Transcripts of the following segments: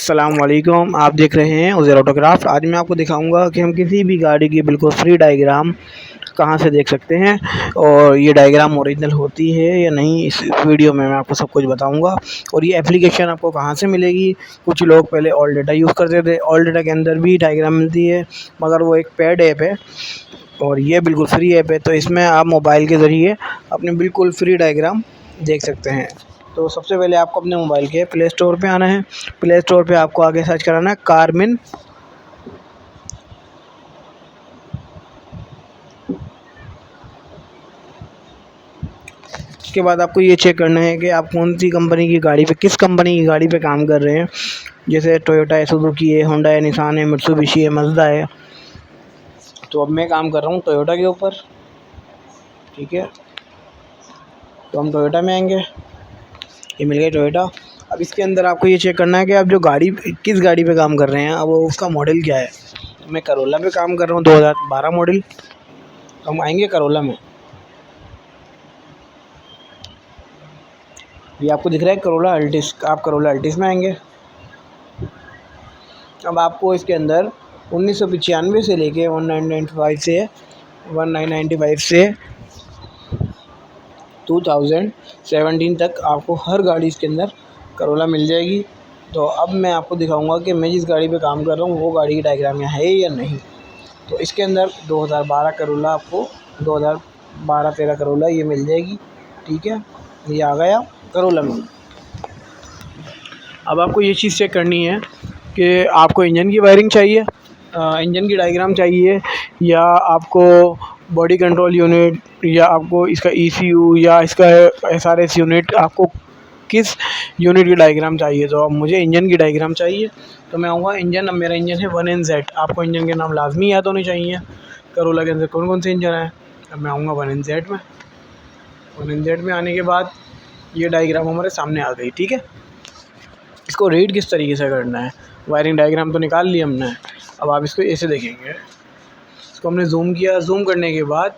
अस्सलाम वालेकुम। आप देख रहे हैं उज़ैर ऑटोक्राफ्ट। आज मैं आपको दिखाऊंगा कि हम किसी भी गाड़ी की बिल्कुल फ्री डायग्राम कहाँ से देख सकते हैं और ये डायग्राम ओरिजिनल होती है या नहीं, इस वीडियो में मैं आपको सब कुछ बताऊंगा। और ये एप्लीकेशन आपको कहाँ से मिलेगी। कुछ लोग पहले ऑल डाटा यूज़ करते थे, ऑल डाटा के अंदर भी डायग्राम मिलती है मगर वो एक पेड ऐप है और ये बिल्कुल फ्री ऐप है। तो इसमें आप मोबाइल के ज़रिए अपने बिल्कुल फ्री डायग्राम देख सकते हैं। तो सबसे पहले आपको अपने मोबाइल के प्ले स्टोर पे आना है। प्ले स्टोर पे आपको आगे सर्च कराना है कारमिन। उसके बाद आपको ये चेक करना है कि आप कौन सी कंपनी की गाड़ी पे, किस कंपनी की गाड़ी पे काम कर रहे हैं। जैसे टोयोटा है, सुजुकी है, होंडा है, निसान है, मित्सुबिशी है, मज़दा है। तो अब मैं काम कर रहा हूँ टोयोटा के ऊपर, ठीक है। तो हम टोयोटा में आएंगे, ये मिल गया टोयोटा। अब इसके अंदर आपको ये चेक करना है कि आप जो गाड़ी, किस गाड़ी पे काम कर रहे हैं, अब वो उसका मॉडल क्या है। मैं करोला पे काम कर रहा हूँ, 2012 मॉडल। तो हम आएंगे करोला में, ये आपको दिख रहा है करोला अल्टिस। आप करोला अल्टिस में आएंगे। अब आपको इसके अंदर 1995 से लेके 1995 से 2017 तक आपको हर गाड़ी इसके अंदर करोला मिल जाएगी। तो अब मैं आपको दिखाऊंगा कि मैं जिस गाड़ी पे काम कर रहा हूँ वो गाड़ी की डायग्राम यहाँ है या नहीं। तो इसके अंदर 2012 करोला, आपको 2012-13 करोला ये मिल जाएगी, ठीक है। ये आ गया करोला में। अब आपको ये चीज़ चेक करनी है कि आपको इंजन की वायरिंग चाहिए, इंजन की डायग्राम चाहिए, या आपको बॉडी कंट्रोल यूनिट, या आपको इसका ECU या इसका SRS यूनिट, आपको किस यूनिट की डायग्राम चाहिए। तो अब मुझे इंजन की डायग्राम चाहिए। तो मैं आऊँगा इंजन। अब मेरा इंजन है 1NZ। आपको इंजन के नाम लाजमी याद होने चाहिए। करोला के अंदर कौन कौन से इंजन हैं। अब मैं आऊँगा 1NZ में। 1NZ में आने के बाद ये डायग्राम हमारे सामने आ गई, ठीक है। इसको रीड किस तरीके से करना है, वायरिंग डायग्राम तो निकाल ली हमने। अब आप इसको ऐसे देखेंगे, इसको हमने जूम किया। जूम करने के बाद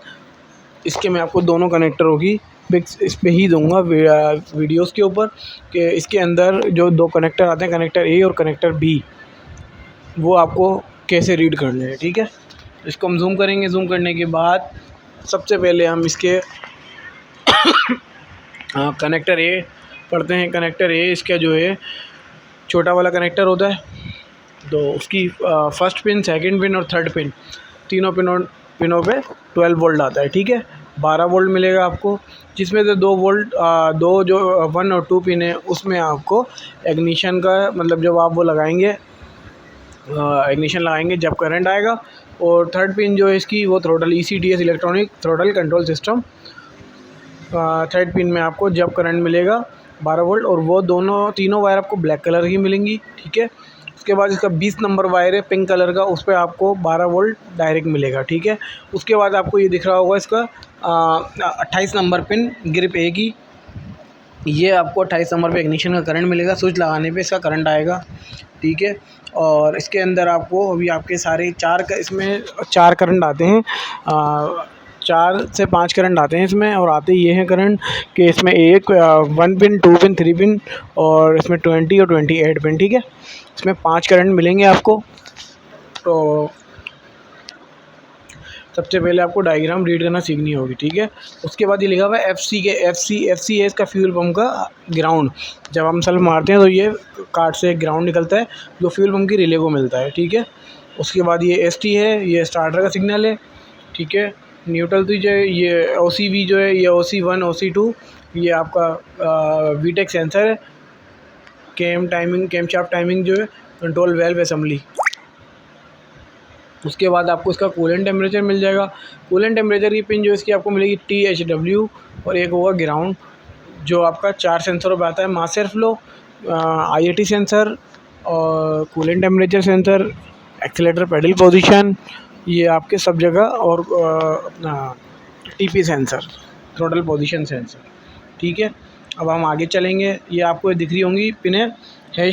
इसके मैं आपको दोनों कनेक्टरों की पिक्स इस पे ही दूंगा वीडियोस के ऊपर, कि इसके अंदर जो दो कनेक्टर आते हैं, कनेक्टर A और कनेक्टर B, वो आपको कैसे रीड करने हैं, ठीक है। इसको हम जूम करेंगे। जूम करने के बाद सबसे पहले हम इसके कनेक्टर A पढ़ते हैं। कनेक्टर A इसका जो है छोटा वाला कनेक्टर होता है, तो उसकी फर्स्ट पिन, सेकंड पिन और थर्ड पिन, तीनों पिनों पे 12 वोल्ट आता है, ठीक है। 12 वोल्ट मिलेगा आपको, जिसमें से 2 वोल्ट, दो जो 1 और 2 पिन है उसमें आपको इग्निशन का, मतलब जब आप वो लगाएंगे, इग्निशन लगाएंगे जब करंट आएगा। और थर्ड पिन जो है इसकी, वो throttle, ECTS, electronic throttle control system. Third pin में आपको जब करंट मिलेगा 12 वोल्ट, और वो तीनों वायर आपको ब्लैक कलर की मिलेंगी, ठीक है। उसके बाद इसका 20 नंबर वायर है पिंक कलर का, उस पर आपको 12 वोल्ट डायरेक्ट मिलेगा, ठीक है। उसके बाद आपको ये दिख रहा होगा इसका 28 नंबर पिन ग्रिप A की, ये आपको 28 नंबर पे इग्निशन का करंट मिलेगा। स्विच लगाने पे इसका करंट आएगा, ठीक है। और इसके अंदर आपको अभी आपके सारे इसमें 4 करंट आते हैं, 4 से 5 करंट आते हैं इसमें। और आते ये हैं करंट कि इसमें 1 पिन, 2 पिन, 3 पिन, और इसमें 20 और 28 पिन, ठीक है। इसमें 5 करंट मिलेंगे आपको। तो सबसे पहले आपको डायग्राम रीड करना सीखनी होगी, ठीक है। उसके बाद ये लिखा हुआ है FC है इसका फ्यूल पम्प का ग्राउंड। जब हम सेल्फ मारते हैं तो ये कार्ड से एक ग्राउंड निकलता है जो फ्यूल पम्प की रिले को मिलता है, ठीक है। उसके बाद ये ST है, ये स्टार्टर का सिग्नल है, ठीक है। न्यूट्रल तो जो है ये OCV जो है, ये OC1, OC2, ये आपका VTEC सेंसर है। कैम शाफ्ट टाइमिंग जो है, कंट्रोल वेल्व असेंबली। उसके बाद आपको इसका कूलेंट टेम्परेचर मिल जाएगा। कूलेंट टेम्परेचर की पिन जो इसकी आपको मिलेगी THW, और एक होगा ग्राउंड जो आपका 4 सेंसरों पे आता है, mass air flow, IAT sensor, और coolant temperature sensor, accelerator pedal position, ये आपके सब जगह, और अपना TP sensor, throttle position sensor, ठीक है। अब हम आगे चलेंगे। ये आपको दिख रही होंगी पिन #10,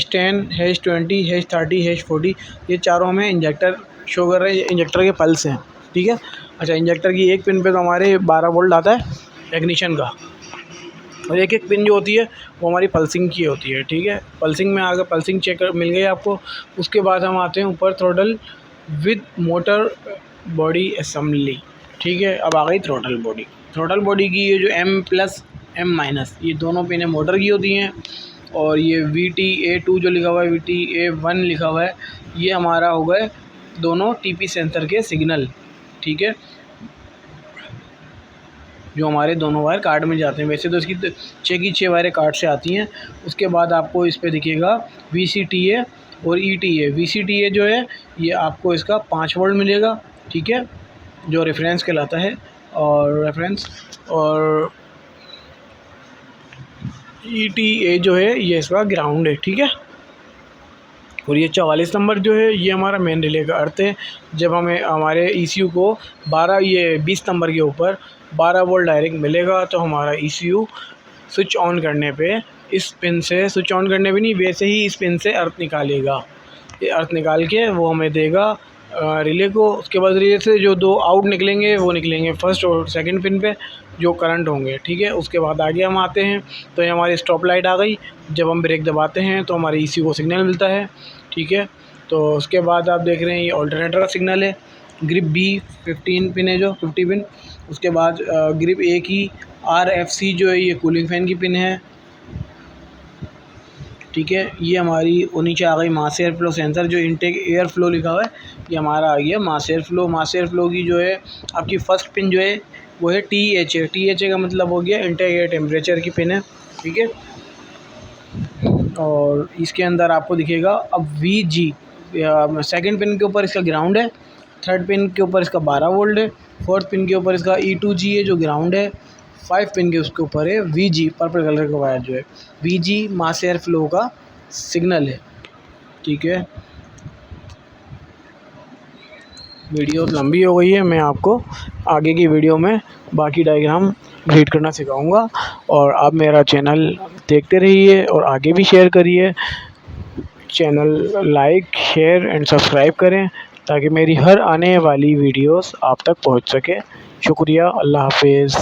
#20, #30, #40, ये चारों हमें इंजेक्टर शो कर रहे हैं, इंजेक्टर के पल्स हैं, ठीक है। अच्छा, इंजेक्टर की एक पिन पे तो हमारे 12 वोल्ट आता है इग्निशन का, और एक एक पिन जो होती है वो हमारी पल्सिंग की होती है, ठीक है। पल्सिंग में आगे पल्सिंग चेक मिल गई आपको। उसके बाद हम आते हैं ऊपर throttle with motor body assembly, ठीक है। अब आ गई थ्रोटल बॉडी। थ्रोटल बॉडी की ये जो M+ M- ये दोनों पिनें मोटर की होती हैं, और ये VTA2 जो लिखा हुआ है, VTA1 लिखा हुआ है, ये हमारा हो गए दोनों TP सेंसर के सिग्नल, ठीक है, जो हमारे दोनों वायर कार्ड में जाते हैं। वैसे तो इसकी 6 की 6 वायरें कार्ड से आती हैं। उसके बाद आपको इस पे दिखेगा VCTA और ETA। VCTA जो है ये आपको इसका 5 वोल्ट मिलेगा, ठीक है, जो रेफरेंस कहलाता है, और रेफरेंस, और ETA जो है ये इसका ग्राउंड है, ठीक है। और ये 44 नंबर जो है ये हमारा मेन रिले का अर्थ है। जब हमें हमारे ECU को 20 नंबर के ऊपर 12 वोल्ट डायरेक्ट मिलेगा तो हमारा ECU स्विच ऑन करने पे इस पिन से, स्विच ऑन करने पे नहीं, वैसे ही इस पिन से अर्थ निकालेगा। ये अर्थ निकाल के वो हमें देगा रिले को। उसके बाद रिले से जो 2 आउट निकलेंगे वो निकलेंगे फर्स्ट और सेकंड पिन पे जो करंट होंगे, ठीक है। उसके बाद आगे हम आते हैं तो ये हमारी स्टॉप लाइट आ गई। जब हम ब्रेक दबाते हैं तो हमारे ECU को सिग्नल मिलता है, ठीक है। तो उसके बाद आप देख रहे हैं ये ऑल्टरनेटर का सिग्नल है। ग्रिप B 15 पिन है, जो 50 पिन। उसके बाद ग्रिप A की RFC जो है ये कूलिंग फ़ैन की पिन है, ठीक है। ये हमारी और नीचे आ गई मास एयर फ्लो सेंसर, जो इनटेक एयर फ्लो लिखा हुआ है ये हमारा आ गया मास एयर फ्लो। मास एयर फ्लो की जो है आपकी फ़र्स्ट पिन जो है वो है THA। THA का मतलब हो गया इनटेक एयर टेम्परेचर की पिन है, ठीक है। और इसके अंदर आपको दिखेगा अब VG। सेकंड पिन के ऊपर इसका ग्राउंड है, थर्ड पिन के ऊपर इसका 12 वोल्ट है, फोर्थ पिन के ऊपर इसका E2G है जो ग्राउंड है, 5 पिन के उसके ऊपर है VG, पर्पल कलर का वायर जो है VG मास एयर फ्लो का सिग्नल है, ठीक है। वीडियो लंबी हो गई है, मैं आपको आगे की वीडियो में बाकी डायग्राम रीड करना सिखाऊंगा, और आप मेरा चैनल देखते रहिए और आगे भी शेयर करिए। Channel like, share and subscribe करें ताकि मेरी हर आने वाली वीडियोस आप तक पहुंच सके। शुक्रिया, अल्लाह हाफिज़।